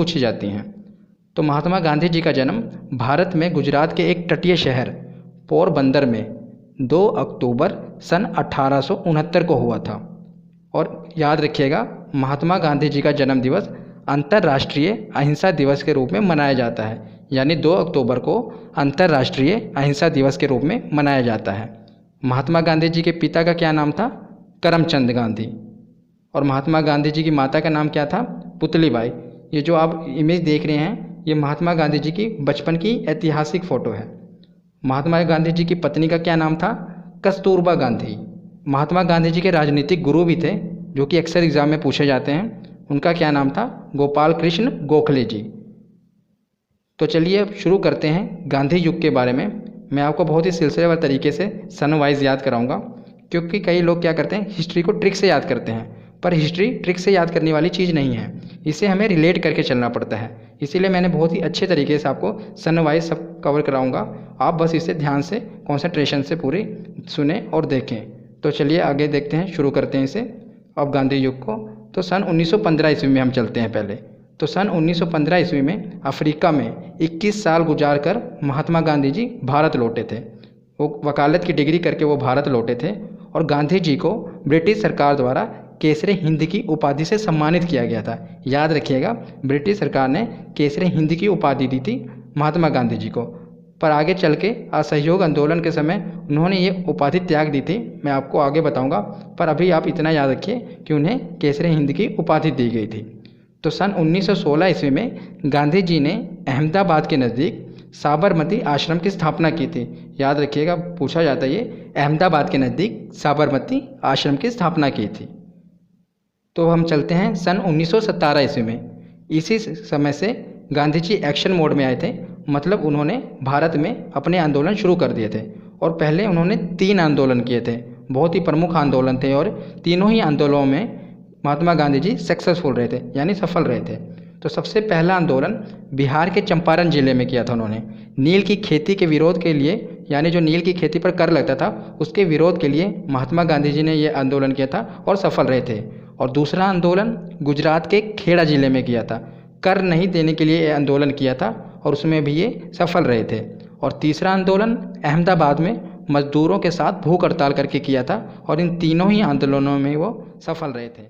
पूछी जाती हैं। तो महात्मा गांधी जी का जन्म भारत में गुजरात के एक तटीय शहर पोरबंदर में 2 अक्टूबर सन 1869 को हुआ था। और याद रखिएगा, महात्मा गांधी जी का जन्म दिवस अंतर्राष्ट्रीय अहिंसा दिवस के रूप में मनाया जाता है, यानी 2 अक्टूबर को अंतर्राष्ट्रीय अहिंसा दिवस के रूप में मनाया जाता है। महात्मा गांधी जी के पिता का क्या नाम था? करमचंद गांधी। और महात्मा गांधी जी की माता का नाम क्या था? पुतली बाई। ये जो आप इमेज देख रहे हैं, ये महात्मा गांधी जी की बचपन की ऐतिहासिक फ़ोटो है। महात्मा गांधी जी की पत्नी का क्या नाम था? कस्तूरबा गांधी। महात्मा गांधी जी के राजनीतिक गुरु भी थे, जो कि अक्सर एग्जाम में पूछे जाते हैं। उनका क्या नाम था? गोपाल कृष्ण गोखले जी। तो चलिए अब शुरू करते हैं गांधी युग के बारे में। मैं आपको बहुत ही सिलसिलेवार तरीके से सन वाइज याद कराऊंगा, क्योंकि कई लोग क्या करते हैं, हिस्ट्री को ट्रिक से याद करते हैं, पर हिस्ट्री ट्रिक से याद करने वाली चीज़ नहीं है। इसे हमें रिलेट करके चलना पड़ता है। इसीलिए मैंने बहुत ही अच्छे तरीके से आपको सन वाइज सब कवर कराऊंगा। आप बस इसे ध्यान से, कंसंट्रेशन से पूरी सुने और देखें। तो चलिए आगे देखते हैं, शुरू करते हैं इसे अब गांधी युग को। तो सन 1915 ईस्वी में हम चलते हैं पहले। तो सन 1915 ईस्वी में अफ्रीका में 21 साल गुजार कर महात्मा गांधी जी भारत लौटे थे। वो वकालत की डिग्री करके वो भारत लौटे थे और गांधी जी को ब्रिटिश सरकार द्वारा केसरे हिंद की उपाधि से सम्मानित किया गया था। याद रखिएगा, ब्रिटिश सरकार ने केसरे हिंद की उपाधि दी थी महात्मा गांधी जी को। पर आगे चल के असहयोग आंदोलन के समय उन्होंने ये उपाधि त्याग दी थी, मैं आपको आगे बताऊंगा। पर अभी आप इतना याद रखिए कि उन्हें केसरे हिंद की उपाधि दी गई थी। तो सन 1916 ईस्वी में गांधी जी ने अहमदाबाद के नज़दीक साबरमती आश्रम की स्थापना की थी। याद रखिएगा, पूछा जाता है ये, अहमदाबाद के नज़दीक साबरमती आश्रम की स्थापना की थी। तो हम चलते हैं सन 1917 ईस्वी में। इसी समय से गांधी जी एक्शन मोड में आए थे, मतलब उन्होंने भारत में अपने आंदोलन शुरू कर दिए थे। और पहले उन्होंने 3 आंदोलन किए थे, बहुत ही प्रमुख आंदोलन थे, और तीनों ही आंदोलनों में महात्मा गांधी जी सक्सेसफुल रहे थे, यानी सफल रहे थे। तो सबसे पहला आंदोलन बिहार के चंपारण जिले में किया था उन्होंने। नील की खेती के विरोध के लिए, यानी जो नील की खेती पर कर लगता था उसके विरोध के लिए महात्मा गांधी जी ने ये आंदोलन किया था और सफल रहे थे। और दूसरा आंदोलन गुजरात के खेड़ा जिले में किया था, कर नहीं देने के लिए ये आंदोलन किया था और उसमें भी ये सफल रहे थे। और तीसरा आंदोलन अहमदाबाद में मजदूरों के साथ भूख हड़ताल करके किया था और इन तीनों ही आंदोलनों में वो सफल रहे थे।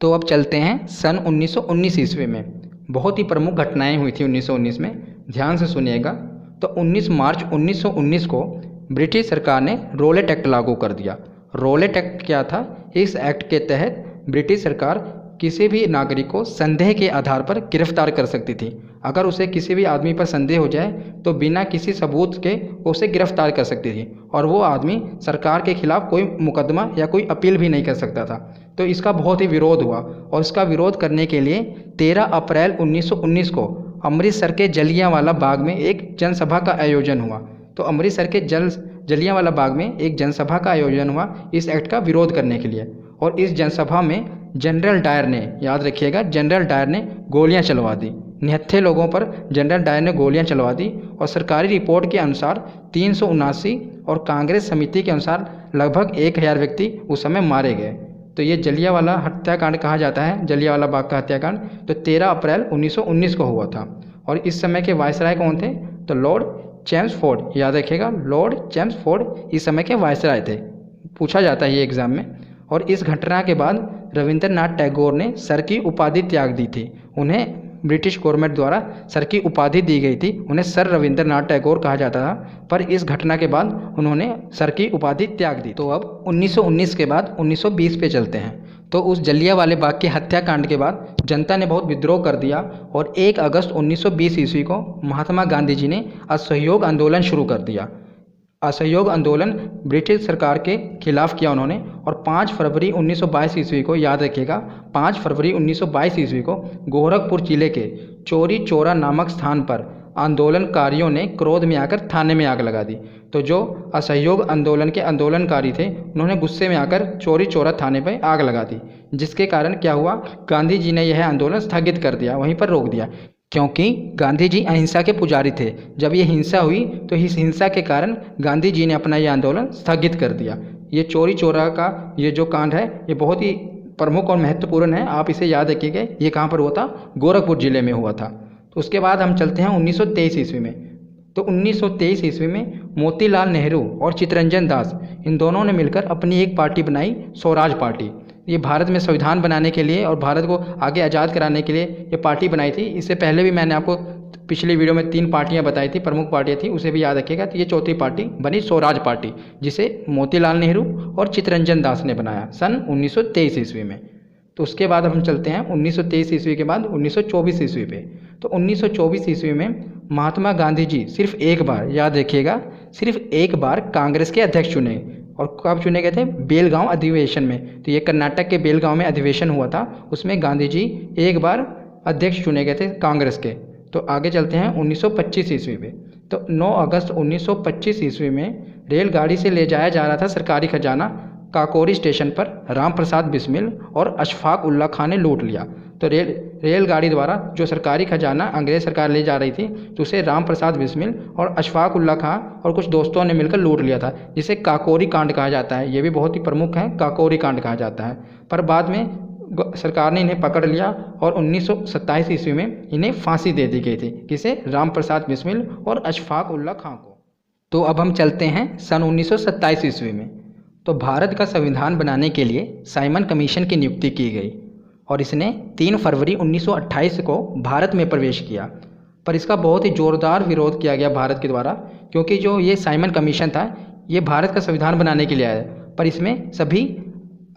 तो अब चलते हैं सन 1919 ईस्वी में। बहुत ही प्रमुख घटनाएं हुई थी 1919 में, ध्यान से सुनिएगा। तो 19 मार्च 1919 को ब्रिटिश सरकार ने रोलेट एक्ट लागू कर दिया। रोलेट एक्ट क्या था? इस एक्ट के तहत ब्रिटिश सरकार किसी भी नागरिक को संदेह के आधार पर गिरफ्तार कर सकती थी। अगर उसे किसी भी आदमी पर संदेह हो जाए तो बिना किसी सबूत के उसे गिरफ्तार कर सकती थी, और वो आदमी सरकार के खिलाफ कोई मुकदमा या कोई अपील भी नहीं कर सकता था। तो इसका बहुत ही विरोध हुआ, और इसका विरोध करने के लिए 13 अप्रैल 1919 को अमृतसर के जलियांवाला बाग में एक जनसभा का आयोजन हुआ। तो अमृतसर के जलियांवाला बाग में एक जनसभा का आयोजन हुआ इस एक्ट का विरोध करने के लिए। और इस जनसभा में जनरल डायर ने, याद रखिएगा, जनरल डायर ने गोलियां चलवा दी। निहत्थे लोगों पर जनरल डायर ने गोलियां चलवा दी, और सरकारी रिपोर्ट के अनुसार 379 और कांग्रेस समिति के अनुसार लगभग 1000 व्यक्ति उस समय मारे गए। तो ये जलियांवाला हत्याकांड कहा जाता है, जलियांवाला बाग का हत्याकांड। तो 13 अप्रैल 1919 को हुआ था। और इस समय के वायसराय कौन थे? तो लॉर्ड चैम्सफोर्ड। याद रखिएगा, लॉर्ड चैम्सफोर्ड इस समय के वायसराय थे, पूछा जाता है ये एग्जाम में। और इस घटना के बाद रविंद्रनाथ टैगोर ने सर की उपाधि त्याग दी थी। उन्हें ब्रिटिश गवर्नमेंट द्वारा सर की उपाधि दी गई थी, उन्हें सर रविंद्रनाथ टैगोर कहा जाता था, पर इस घटना के बाद उन्होंने सर की उपाधि त्याग दी। तो अब 1919 के बाद 1920 पे चलते हैं। तो उस जलियांवाले बाग के हत्याकांड के बाद जनता ने बहुत विद्रोह कर दिया, और 1 अगस्त 1920 ईस्वी को महात्मा गांधी जी ने असहयोग आंदोलन शुरू कर दिया। असहयोग आंदोलन ब्रिटिश सरकार के खिलाफ किया उन्होंने। और 5 फरवरी 1922 ईस्वी को, याद रखिएगा, 5 फरवरी 1922 ईस्वी को गोरखपुर जिले के चोरी चौरा नामक स्थान पर आंदोलनकारियों ने क्रोध में आकर थाने में आग लगा दी। तो जो असहयोग आंदोलन के आंदोलनकारी थे उन्होंने गुस्से में आकर चोरी चौरा थाने पर आग लगा दी, जिसके कारण क्या हुआ, गांधी जी ने यह आंदोलन स्थगित कर दिया, वहीं पर रोक दिया, क्योंकि गांधी जी अहिंसा के पुजारी थे। जब ये हिंसा हुई तो इस हिंसा के कारण गांधी जी ने अपना ये आंदोलन स्थगित कर दिया। ये चोरी चौरा का ये जो कांड है ये बहुत ही प्रमुख और महत्वपूर्ण है, आप इसे याद रखिएगा। ये कहाँ पर हुआ था? गोरखपुर जिले में हुआ था। तो उसके बाद हम चलते हैं 1923 ईस्वी में। तो 1923 ईस्वी में मोतीलाल नेहरू और चित्तरंजन दास, इन दोनों ने मिलकर अपनी एक पार्टी बनाई, स्वराज पार्टी। ये भारत में संविधान बनाने के लिए और भारत को आगे आज़ाद कराने के लिए ये पार्टी बनाई थी। इससे पहले भी मैंने आपको पिछली वीडियो में 3 पार्टियां बताई थी, प्रमुख पार्टियां थी, उसे भी याद रखिएगा। तो ये चौथी पार्टी बनी स्वराज पार्टी, जिसे मोतीलाल नेहरू और चित्तरंजन दास ने बनाया सन 1923 ईस्वी में। तो उसके बाद हम चलते हैं 1923 ईस्वी के बाद 1924 ईस्वी पे। तो 1924 ईस्वी में महात्मा गांधी जी सिर्फ एक बार, याद रखिएगा, सिर्फ एक बार कांग्रेस के अध्यक्ष चुने। और कब चुने गए थे? बेलगांव अधिवेशन में। तो ये कर्नाटक के बेलगांव में अधिवेशन हुआ था, उसमें गांधी जी एक बार अध्यक्ष चुने गए थे कांग्रेस के। तो आगे चलते हैं 1925 ईस्वी पे। तो 9 अगस्त 1925 ईस्वी में रेलगाड़ी से ले जाया जा रहा था सरकारी खजाना, काकोरी स्टेशन पर राम प्रसाद बिस्मिल और अशफाक उल्ला खां ने लूट लिया। तो रेलगाड़ी द्वारा जो सरकारी खजाना अंग्रेज सरकार ले जा रही थी, तो उसे राम प्रसाद बिस्मिल और अशफाक उल्ला खां और कुछ दोस्तों ने मिलकर लूट लिया था, जिसे काकोरी कांड कहा जाता है। ये भी बहुत ही प्रमुख है, काकोरी कांड कहा जाता है। पर बाद में सरकार ने इन्हें पकड़ लिया और 1927 ईस्वी में इन्हें फांसी दे दी गई थी। किसे? राम प्रसाद बिस्मिल और अशफाक उल्ला खां को। तो अब हम चलते हैं सन 1927 ईस्वी में। तो भारत का संविधान बनाने के लिए साइमन कमीशन की नियुक्ति की गई और इसने 3 फरवरी 1928 को भारत में प्रवेश किया। पर इसका बहुत ही ज़ोरदार विरोध किया गया भारत के द्वारा, क्योंकि जो ये साइमन कमीशन था, ये भारत का संविधान बनाने के लिए आया, पर इसमें सभी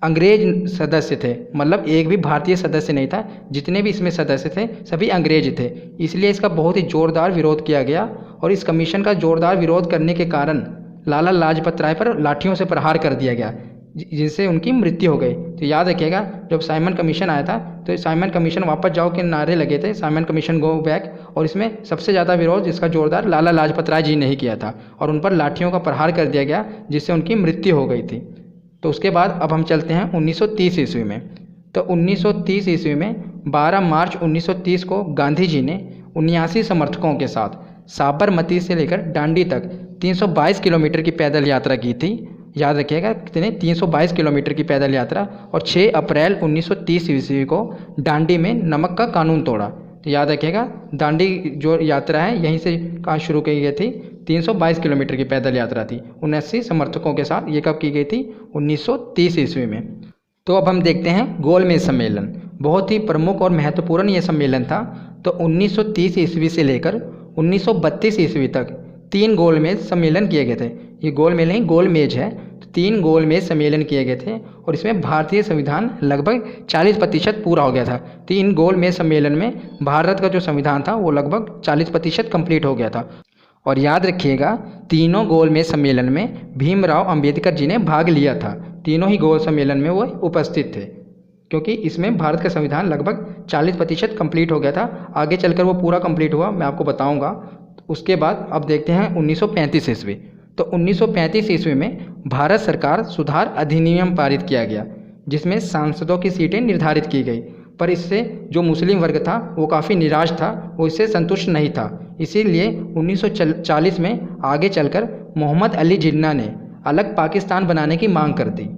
अंग्रेज सदस्य थे, मतलब एक भी भारतीय सदस्य नहीं था। जितने भी इसमें सदस्य थे सभी अंग्रेज थे, इसलिए इसका बहुत ही ज़ोरदार विरोध किया गया। और इस कमीशन का ज़ोरदार विरोध करने के कारण लाला लाजपत राय पर लाठियों से प्रहार कर दिया गया, जिससे उनकी मृत्यु हो गई। तो याद रखिएगा, जब साइमन कमीशन आया था तो साइमन कमीशन वापस जाओ के नारे लगे थे, साइमन कमीशन गो बैक। और इसमें सबसे ज़्यादा विरोध जिसका जोरदार लाला लाजपत राय जी ने ही किया था और उन पर लाठियों का प्रहार कर दिया गया, जिससे उनकी मृत्यु हो गई थी। तो उसके बाद अब हम चलते हैं 1930 ईस्वी में। तो 1930 ईस्वी में 12 मार्च 1930 को गांधी जी ने 79 समर्थकों के साथ साबरमती से लेकर दांडी तक 322 किलोमीटर की पैदल यात्रा की थी। याद रखिएगा कितने? 322 किलोमीटर की पैदल यात्रा। और 6 अप्रैल 1930 ईस्वी को दांडी में नमक का कानून तोड़ा। तो याद रखिएगा, दांडी जो यात्रा है यहीं से कहाँ शुरू की गई थी? 322 किलोमीटर की पैदल यात्रा थी 79 समर्थकों के साथ। ये कब की गई थी? 1930 ईस्वी में। तो अब हम देखते हैं गोलमेज सम्मेलन। बहुत ही प्रमुख और महत्वपूर्ण ये सम्मेलन था। तो 1930 ईस्वी से लेकर 1932 ईस्वी तक 3 गोलमेज सम्मेलन किए गए थे। ये गोलमेज नहीं, गोलमेज है। तो 3 गोलमेज सम्मेलन किए गए थे और इसमें भारतीय संविधान लगभग 40% पूरा हो गया था। 3 गोलमेज सम्मेलन में भारत का जो संविधान था वो लगभग 40% कंप्लीट हो गया था। और याद रखिएगा, तीनों गोलमेज सम्मेलन में भीमराव अंबेडकर जी ने भाग लिया था। तीनों ही गोल सम्मेलन में वो उपस्थित थे, क्योंकि इसमें भारत का संविधान लगभग 40% कंप्लीट हो गया था। आगे चलकर वो पूरा कंप्लीट हुआ, मैं आपको बताऊंगा। उसके बाद अब देखते हैं 1935 ईस्वी। तो 1935 ईस्वी में भारत सरकार सुधार अधिनियम पारित किया गया, जिसमें सांसदों की सीटें निर्धारित की गई। पर इससे जो मुस्लिम वर्ग था वो काफ़ी निराश था, वो इससे संतुष्ट नहीं था। इसीलिए 1940 में आगे चलकर मोहम्मद अली जिन्ना ने अलग पाकिस्तान बनाने की मांग कर दी।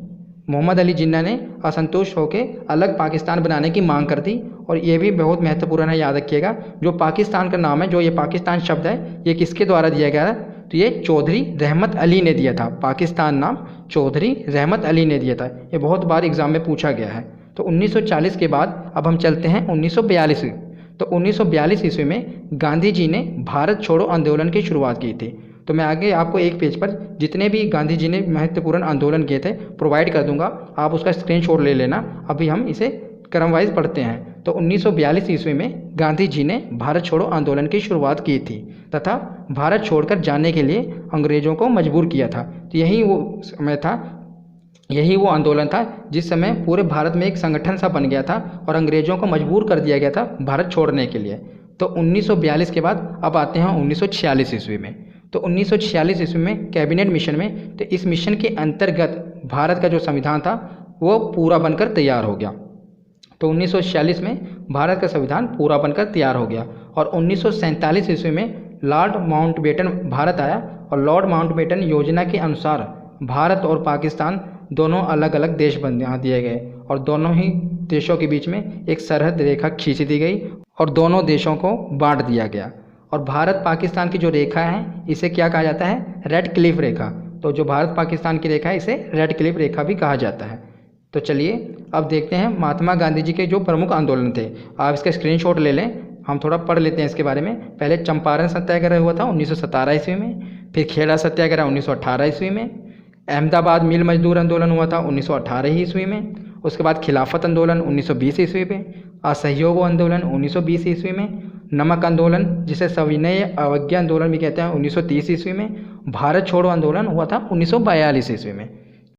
मोहम्मद अली जिन्ना ने असंतुष्ट होकर अलग पाकिस्तान बनाने की मांग कर दी। और ये भी बहुत महत्वपूर्ण है, याद रखिएगा, जो पाकिस्तान का नाम है, जो ये पाकिस्तान शब्द है, ये किसके द्वारा दिया गया है? तो ये चौधरी रहमत अली ने दिया था। पाकिस्तान नाम चौधरी रहमत अली ने दिया था। ये बहुत बार एग्जाम में पूछा गया है। तो 1940 के बाद अब हम चलते हैं 1942। तो 1942 ईस्वी में गांधी जी ने भारत छोड़ो आंदोलन की शुरुआत की थी। तो मैं आगे आपको एक पेज पर जितने भी गांधी जी ने महत्वपूर्ण आंदोलन किए थे प्रोवाइड कर दूंगा, आप उसका स्क्रीनशॉट ले लेना। अभी हम इसे क्रम वाइज पढ़ते हैं। तो 1942 ईस्वी में गांधी जी ने भारत छोड़ो आंदोलन की शुरुआत की थी तथा भारत छोड़कर जाने के लिए अंग्रेज़ों को मजबूर किया था। तो यही वो समय था, यही वो आंदोलन था जिस समय पूरे भारत में एक संगठन सा बन गया था और अंग्रेज़ों को मजबूर कर दिया गया था भारत छोड़ने के लिए। तो 1942 के बाद अब आते हैं 1946 ईस्वी में। तो 1946 ईस्वी में कैबिनेट मिशन में, तो इस मिशन के अंतर्गत भारत का जो संविधान था वो पूरा बनकर तैयार हो गया। तो 1946 में भारत का संविधान पूरा बनकर तैयार हो गया। और 1947 ईस्वी में लॉर्ड माउंटबेटन भारत आया और लॉर्ड माउंटबेटन योजना के अनुसार भारत और पाकिस्तान दोनों अलग अलग देश बना दिए गए और दोनों ही देशों के बीच में एक सरहद रेखा खींच दी गई और दोनों देशों को बांट दिया गया। और भारत पाकिस्तान की जो रेखा है इसे क्या कहा जाता है? रेड क्लिफ रेखा। तो जो भारत पाकिस्तान की रेखा है इसे रेड क्लिफ रेखा भी कहा जाता है। तो चलिए अब देखते हैं महात्मा गांधी जी के जो प्रमुख आंदोलन थे। आप इसका स्क्रीनशॉट ले लें, हम थोड़ा पढ़ लेते हैं इसके बारे में। पहले चंपारण सत्याग्रह हुआ था 1917 ईस्वी में, फिर खेड़ा सत्याग्रह 1918 ईस्वी में, अहमदाबाद मिल मजदूर आंदोलन हुआ था 1918 ईस्वी में, उसके बाद खिलाफत आंदोलन 1920 ईस्वी में, असहयोग आंदोलन 1920 ईस्वी में, नमक आंदोलन जिसे सविनय अवज्ञा आंदोलन भी कहते हैं 1930 ईस्वी में, भारत छोड़ो आंदोलन हुआ था 1942 ईस्वी में।